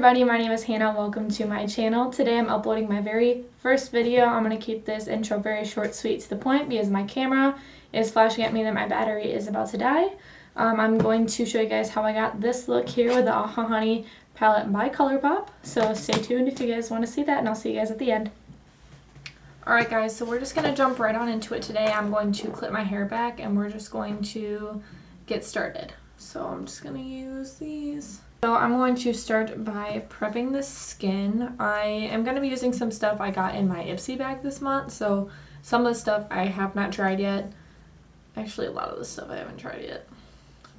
everybody, my name is Hannah. Welcome to my channel. Today I'm uploading my very first video. I'm going to keep this intro very short, sweet, to the point because my camera is flashing at me that my battery is about to die. I'm going to show you guys how I got this look here with the Aha Honey palette by Colourpop. So stay tuned if you guys want to see that, and I'll see you guys at the end. Alright guys, so we're just going to jump right on into it today. I'm going to clip my hair back and we're just going to get started. So I'm just going to use these. So I'm going to start by prepping the skin. I am going to be using some stuff I got in my Ipsy bag this month. So some of the stuff I have not tried yet. Actually, a lot of the stuff I haven't tried yet.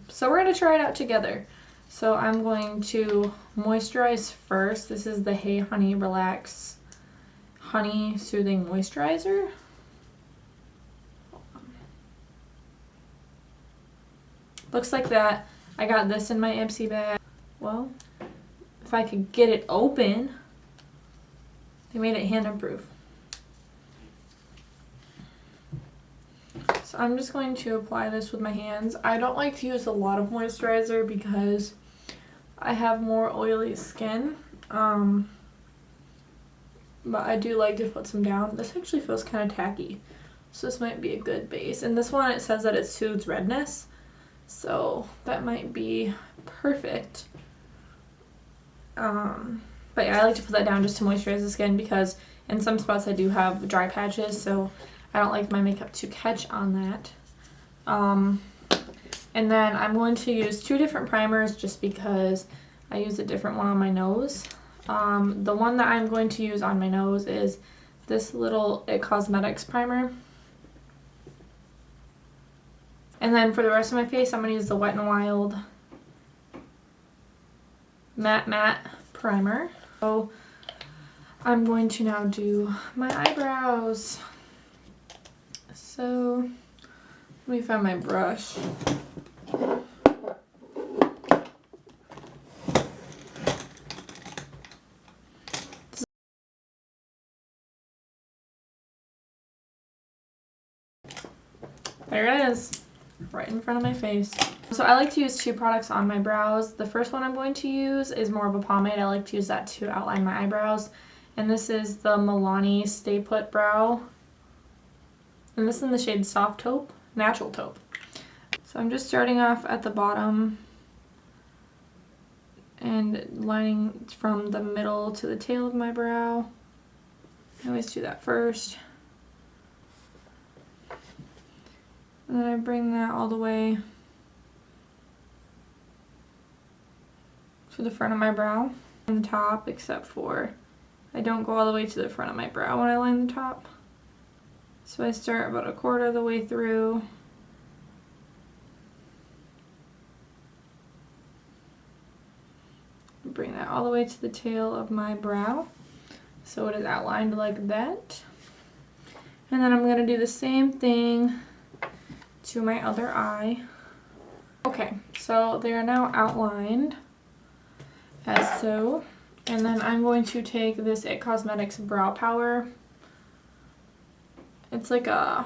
So we're going to try it out together. So I'm going to moisturize first. This is the Hey Honey Relax Honey Soothing Moisturizer. Looks like that. I got this in my Ipsy bag. Well, if I could get it open, they made it hand proof. So I'm just going to apply this with my hands. I don't like to use a lot of moisturizer because I have more oily skin. But I do like to put some down. This actually feels kind of tacky, so this might be a good base. And this one, it says that it soothes redness, so that might be perfect. But yeah, I like to put that down just to moisturize the skin because in some spots I do have dry patches, so I don't like my makeup to catch on that. And then I'm going to use two different primers just because I use a different one on my nose. The one that I'm going to use on my nose is this little It Cosmetics primer. And then for the rest of my face, I'm going to use the Wet n Wild Matte Primer. So I'm going to now do my eyebrows. So let me find my brush. There it is, right in front of my face. So I like to use two products on my brows. The first one I'm going to use is more of a pomade. I like to use that to outline my eyebrows. And this is the Milani Stay Put Brow. And this is in the shade Soft Taupe, Natural Taupe. So I'm just starting off at the bottom and lining from the middle to the tail of my brow. I always do that first. And then I bring that all the way to the front of my brow and the top, except for I don't go all the way to the front of my brow when I line the top. So I start about a quarter of the way through. Bring that all the way to the tail of my brow. So it is outlined like that. And then I'm going to do the same thing to my other eye. Okay, so they are now outlined as so. And then I'm going to take this It Cosmetics Brow Powder. It's like a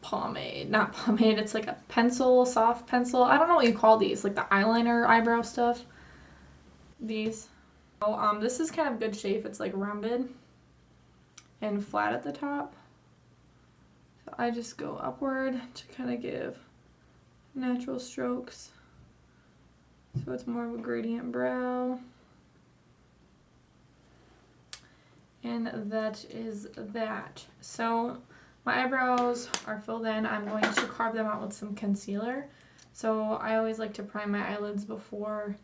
pomade, not pomade, it's like a pencil, soft pencil. I don't know what you call these, like the eyeliner eyebrow stuff. These. So, this is kind of good shape. It's like rounded and flat at the top. So I just go upward to kind of give natural strokes. So it's more of a gradient brow. And that is that. So my eyebrows are filled in. I'm going to carve them out with some concealer. So I always like to prime my eyelids before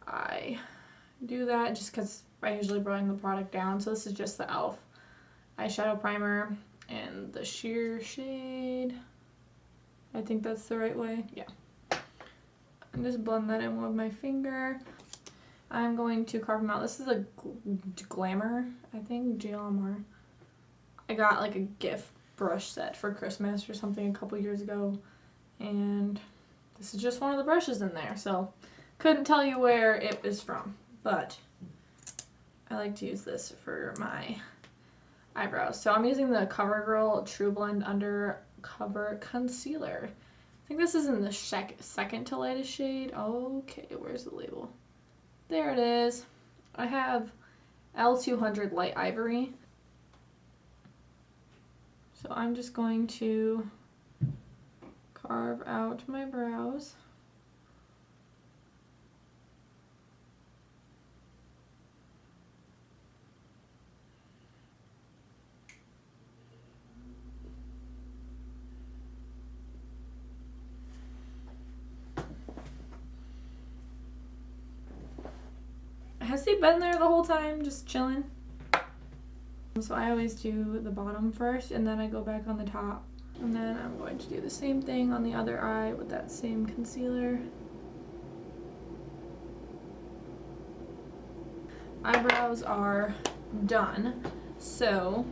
I do that, just because I usually bring the product down. So this is just the e.l.f. eyeshadow primer and the sheer shade. I think that's the right way. Yeah. And just blend that in with my finger. I'm going to carve them out. This is a Glamour, I think, GLAM. I got like a gift brush set for Christmas or something a couple years ago, and this is just one of the brushes in there, so couldn't tell you where it is from, but I like to use this for my eyebrows. So I'm using the Covergirl Trublend Undercover Concealer. I think this is in the second to lightest shade. Okay, where's the label? there it is. I have L200 Light Ivory. So I'm just going to carve out my brows. Has he been there the whole time, just chilling? So I always do the bottom first, and then I go back on the top. And then I'm going to do the same thing on the other eye with that same concealer. Eyebrows are done. So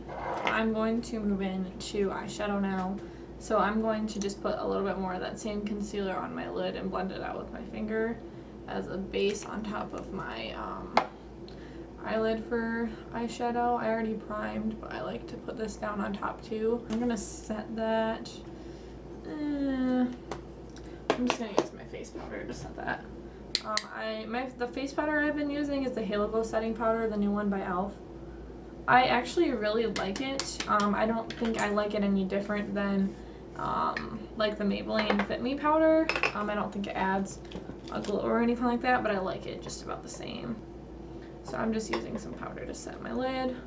I'm going to move into eyeshadow now. So I'm going to just put a little bit more of that same concealer on my lid and blend it out with my finger as a base on top of my eyelid for eyeshadow. I already primed, but I like to put this down on top too. I'm gonna set that. I'm just gonna use my face powder to set that. The face powder I've been using is the Halo Glow setting powder, the new one by e.l.f. I actually really like it. I don't think I like it any different than like the Maybelline Fit Me powder. I don't think it adds a glow or anything like that, but I like it just about the same. So I'm just using some powder to set my lid.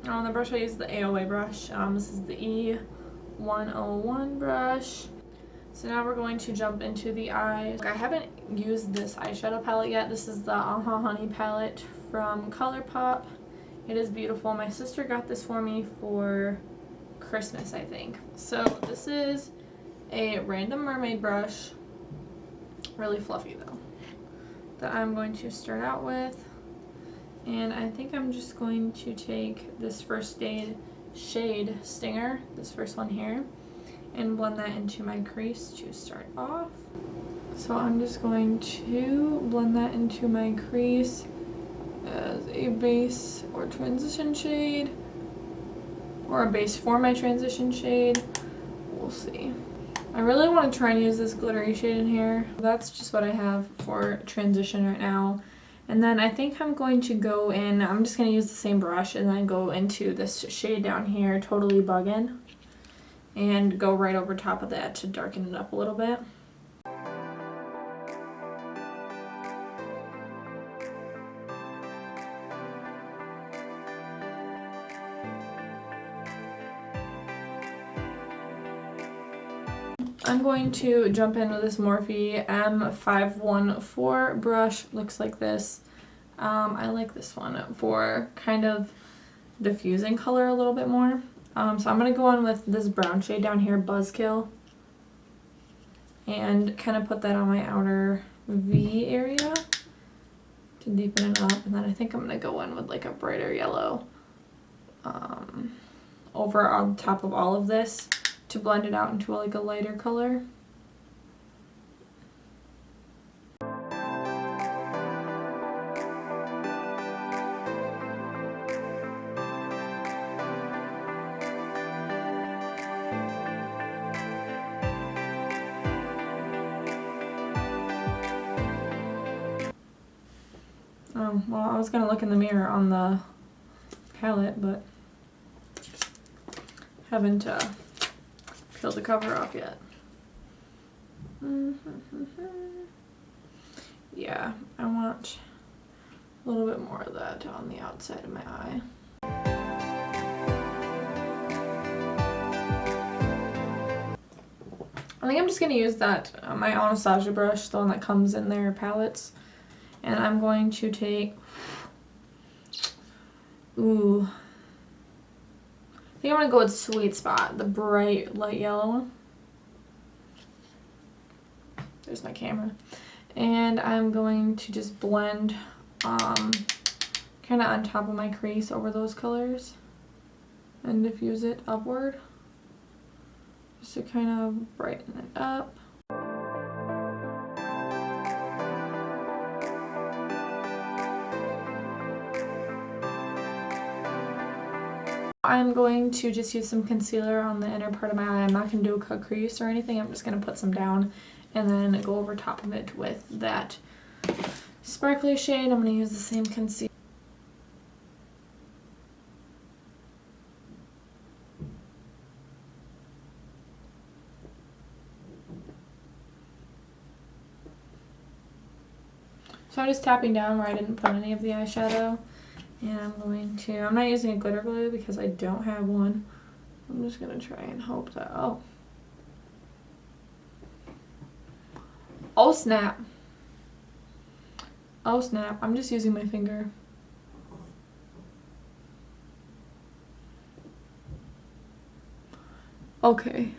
The brush I use is the OOA brush. This is the E101 brush. So now we're going to jump into the eyes. I haven't used this eyeshadow palette yet. This is the Aha Honey palette from Colourpop. It is beautiful. My sister got this for me for Christmas, I think. So this is a random mermaid brush. Really fluffy though. That I'm going to start out with. And I think I'm just going to take this first shade Stinger, this first one here, and blend that into my crease to start off. So I'm just going to blend that into my crease as a base or transition shade, or a base for my transition shade. We'll see. I really want to try and use this glittery shade in here. That's just what I have for transition right now. And then I think I'm going to go in, I'm just going to use the same brush and then go into this shade down here, Totally Buggin', and go right over top of that to darken it up a little bit. I'm going to jump in with this Morphe M514 brush. Looks like this. I like this one for kind of diffusing color a little bit more. So I'm going to go in with this brown shade down here, Buzzkill, and kind of put that on my outer V area to deepen it up. And then I think I'm going to go in with like a brighter yellow over on top of all of this, to blend it out into like a lighter color. Well, I was gonna look in the mirror on the palette, but haven't peeled the cover off yet. Yeah, I want a little bit more of that on the outside of my eye. I think I'm just going to use that, my Anastasia brush, the one that comes in their palettes. And I'm going to take, I think I'm going to go with Sweet Spot, the bright light yellow one. There's my camera. And I'm going to just blend kind of on top of my crease over those colors and diffuse it upward just to kind of brighten it up. I'm going to just use some concealer on the inner part of my eye. I'm not going to do a cut crease or anything. I'm just going to put some down and then go over top of it with that sparkly shade. I'm going to use the same concealer. So I'm just tapping down where I didn't put any of the eyeshadow. And I'm not using a glitter glue because I don't have one. I'm just going to try and hope that, oh snap. Oh snap, I'm just using my finger. Okay,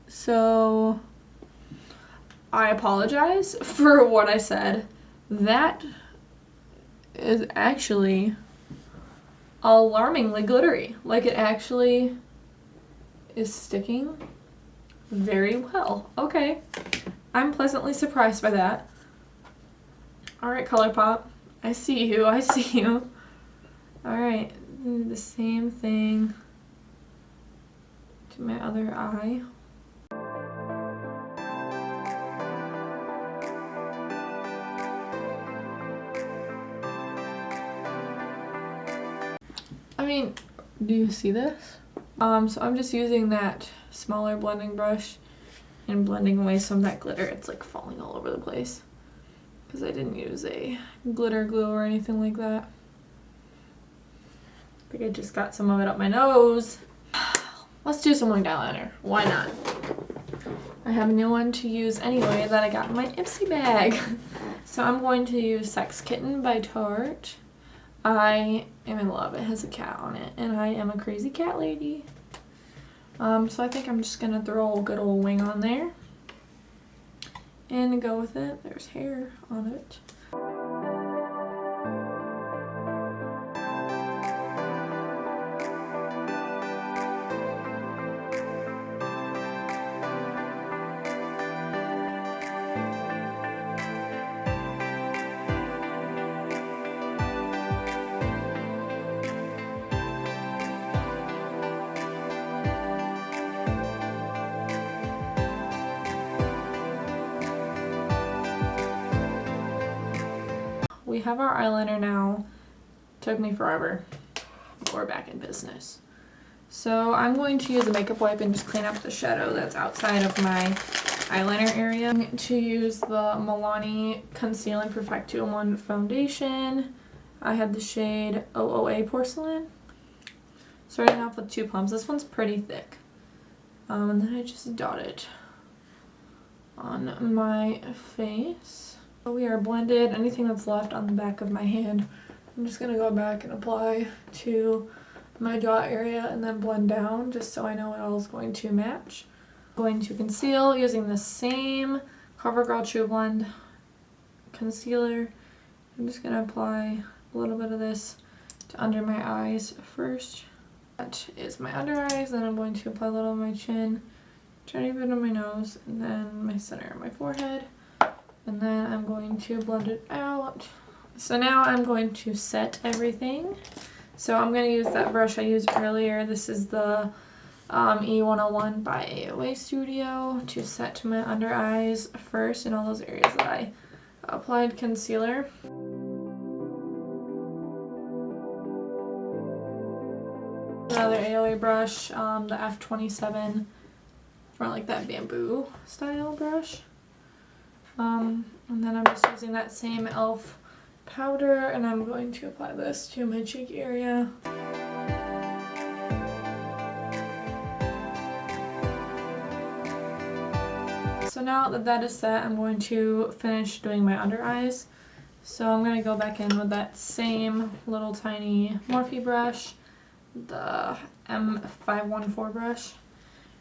so I apologize for what I said. That is actually alarmingly glittery. Like, it actually is sticking very well. Okay, I'm pleasantly surprised by that. Alright, Colourpop, I see you, I see you. Alright, the same thing to my other eye. I mean, do you see this? So I'm just using that smaller blending brush and blending away some of that glitter. It's like falling all over the place because I didn't use a glitter glue or anything like that. I think I just got some of it up my nose. Let's do some winged eyeliner. Why not? I have a new one to use anyway that I got in my Ipsy bag. So I'm going to use Sex Kitten by Tarts. I am in love. It has a cat on it, and I am a crazy cat lady. So I think I'm just gonna throw a good old wing on there and go with it. There's hair on it. We have our eyeliner now. Took me forever. We're back in business. So I'm going to use a makeup wipe and just clean up the shadow that's outside of my eyeliner area. I'm going to use the Milani Conceal+Perfect 2-in-1 foundation. I had the shade OOA Porcelain. Starting off with 2 pumps. This one's pretty thick. And then I just dot it on my face. So we are blended. Anything that's left on the back of my hand, I'm just going to go back and apply to my dot area and then blend down just so I know it all is going to match. I'm going to conceal using the same Covergirl Trublend concealer. I'm just going to apply a little bit of this to under my eyes first. That is my under eyes. Then I'm going to apply a little on my chin, tiny bit on my nose, and then my center of my forehead. And then I'm going to blend it out. So now I'm going to set everything. So I'm going to use that brush I used earlier. This is the E101 by OOA Studio to set my under eyes first in all those areas that I applied concealer. Another AOA brush, the F27, for like that bamboo style brush. And then I'm just using that same e.l.f. powder, and I'm going to apply this to my cheek area. So now that that is set, I'm going to finish doing my under eyes. So I'm going to go back in with that same little tiny Morphe brush, the M514 brush,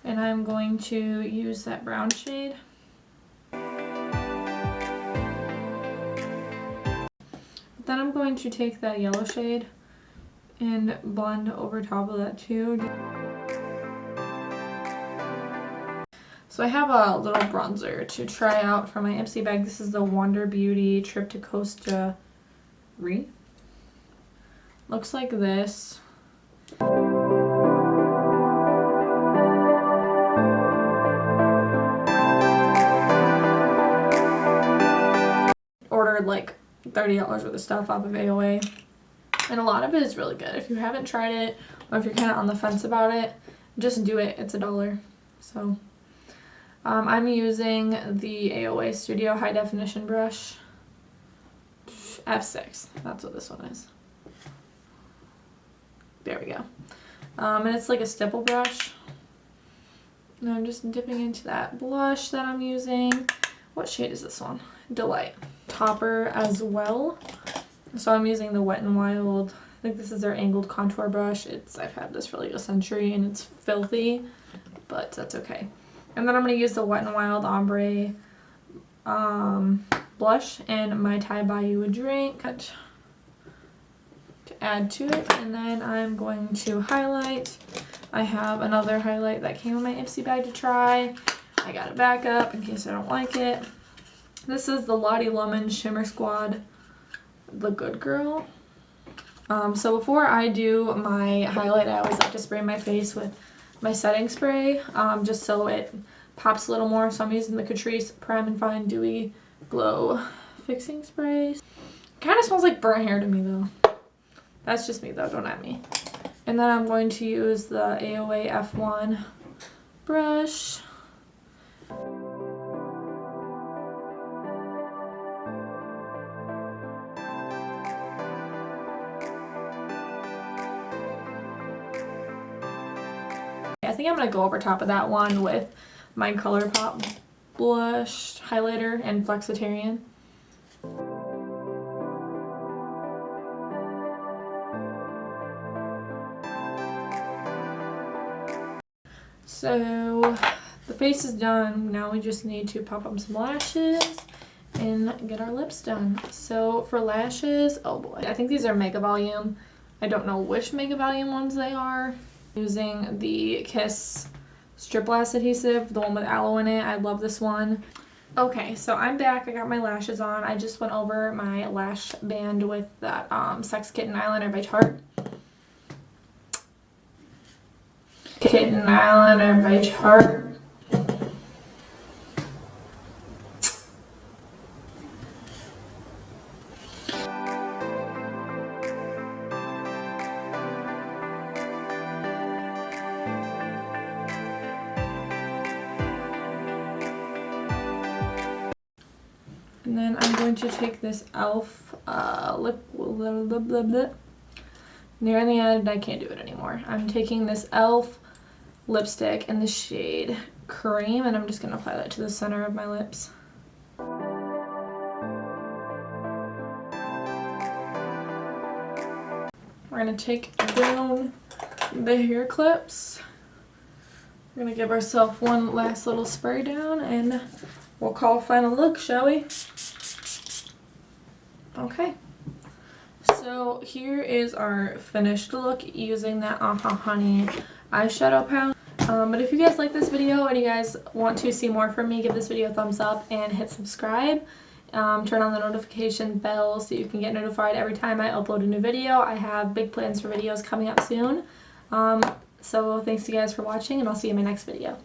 and I'm going to use that brown shade. Then I'm going to take that yellow shade and blend over top of that too. So I have a little bronzer to try out from my Ipsy bag. This is the Wonder Beauty Trip to Costa. Looks like this. Ordered like $30 worth of stuff off of AOA. And a lot of it is really good. If you haven't tried it, or if you're kind of on the fence about it, just do it. It's $1. So I'm using the AOA Studio High Definition brush. F6. That's what this one is. There we go. And it's like a stipple brush. And I'm just dipping into that blush that I'm using. What shade is this one? Delight. Topper as well. So I'm using the Wet n Wild. I think this is their angled contour brush. I've had this for like a century and it's filthy, but that's okay. And then I'm going to use the Wet n Wild Ombre blush and my Thai Buy You a Drink to add to it. And then I'm going to highlight. I have another highlight that came in my Ipsy bag to try. I got it back up in case I don't like it. This is the Lottie Lemon Shimmer Squad, the Good Girl. So before I do my highlight, I always like to spray my face with my setting spray, just so it pops a little more. So I'm using the Catrice Prime and Fine Dewy Glow Fixing Spray. Kind of smells like burnt hair to me though. That's just me though, don't at me. And then I'm going to use the AOA F1 brush. I think I'm going to go over top of that one with my Colourpop blush highlighter and Flexitarian. So the face is done. Now we just need to pop up some lashes and get our lips done. So for lashes, oh boy, I think these are Mega Volume. I don't know which Mega Volume ones they are. Using the Kiss Strip Blast adhesive, the one with aloe in it. I love this one. Okay, so I'm back. I got my lashes on. I just went over my lash band with that Sex Kitten eyeliner by Tarts. Kitten eyeliner by Tarts. And then I'm going to take this e.l.f. lip, blah, blah, blah, blah. Near the end, I can't do it anymore. I'm taking this e.l.f. lipstick in the shade Cream, and I'm just going to apply that to the center of my lips. We're going to take down the hair clips. We're going to give ourselves one last little spray down, and we'll call a final look, shall we? Okay. So here is our finished look using that Honey eyeshadow palette. But if you guys like this video and you guys want to see more from me, give this video a thumbs up and hit subscribe. Turn on the notification bell so you can get notified every time I upload a new video. I have big plans for videos coming up soon. So thanks you guys for watching, and I'll see you in my next video.